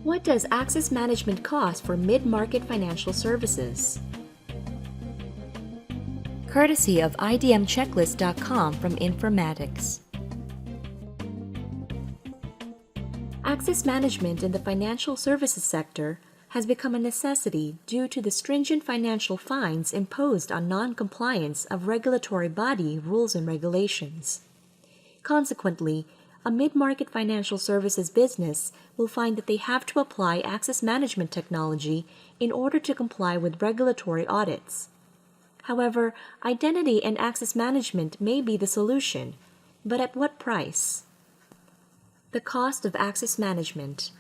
What does access management cost for mid-market financial services? Courtesy of idmchecklist.com from Informatics. Access management in the financial services sector has become a necessity due to the stringent financial fines imposed on non-compliance of regulatory body rules and regulations. Consequently, a mid-market financial services business will find that they have to apply access management technology in order to comply with regulatory audits. However, identity and access management may be the solution, but at what price? The cost of access management.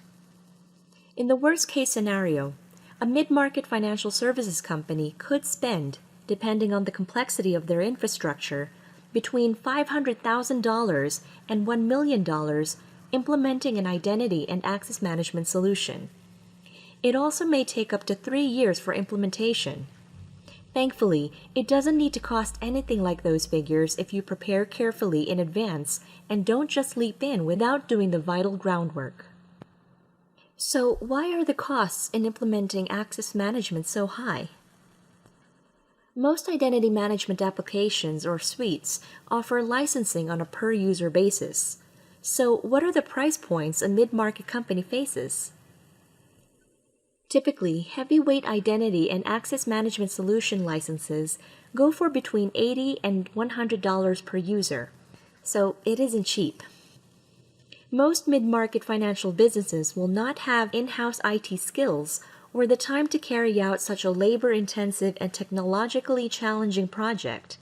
In the worst-case scenario, a mid-market financial services company could spend, depending on the complexity of their infrastructure, between $500,000 and $1 million implementing an identity and access management solution. It also may take up to 3 years for implementation. Thankfully, it doesn't need to cost anything like those figures if you prepare carefully in advance and don't just leap in without doing the vital groundwork. So, why are the costs in implementing access management so high? Most identity management applications or suites offer licensing on a per-user basis. So, what are the price points a mid-market company faces? Typically, heavyweight identity and access management solution licenses go for between $80 and $100 per user, so it isn't cheap. Most mid-market financial businesses will not have in-house IT skills or the time to carry out such a labor-intensive and technologically challenging project.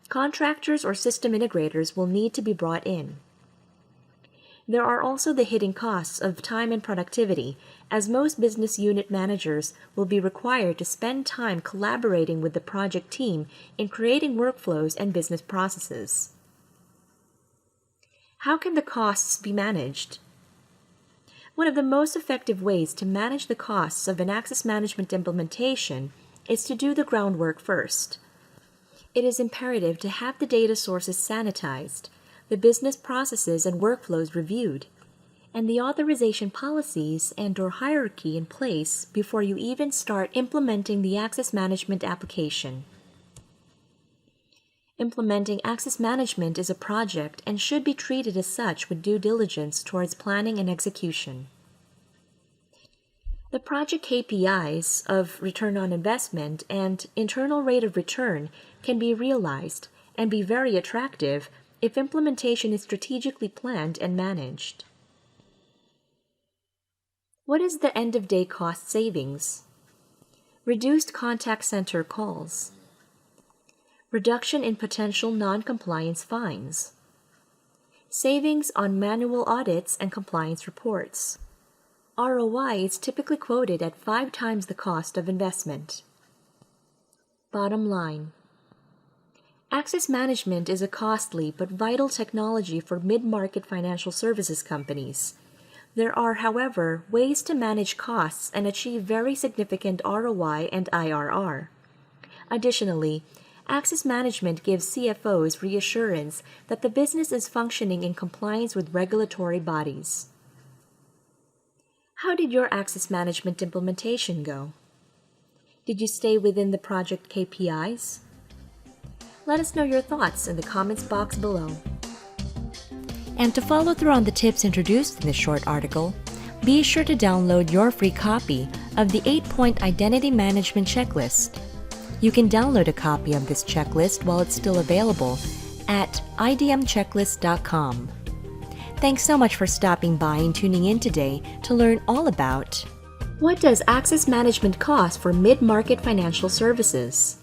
Contractors or system integrators will need to be brought in. There are also the hidden costs of time and productivity, as most business unit managers will be required to spend time collaborating with the project team in creating workflows and business processes. How can the costs be managed? One of the most effective ways to manage the costs of an access management implementation is to do the groundwork first. It is imperative to have the data sources sanitized, the business processes and workflows reviewed, and the authorization policies and/or hierarchy in place before you even start implementing the access management application. Implementing access management is a project and should be treated as such with due diligence towards planning and execution. The project KPIs of return on investment and internal rate of return can be realized and be very attractive if implementation is strategically planned and managed. What is the end-of-day cost savings? Reduced contact center calls. Reduction in potential non-compliance fines. Savings on manual audits and compliance reports. ROI is typically quoted at 5 times the cost of investment. Bottom line. Access management is a costly but vital technology for mid-market financial services companies. There are, however, ways to manage costs and achieve very significant ROI and IRR. Additionally, access management gives CFOs reassurance that the business is functioning in compliance with regulatory bodies. How did your access management implementation go? Did you stay within the project KPIs? Let us know your thoughts in the comments box below. And to follow through on the tips introduced in this short article, be sure to download your free copy of the 8-point identity management checklist. You can download a copy of this checklist while it's still available at idmchecklist.com. Thanks so much for stopping by and tuning in today to learn all about what does access management cost for mid-market financial services?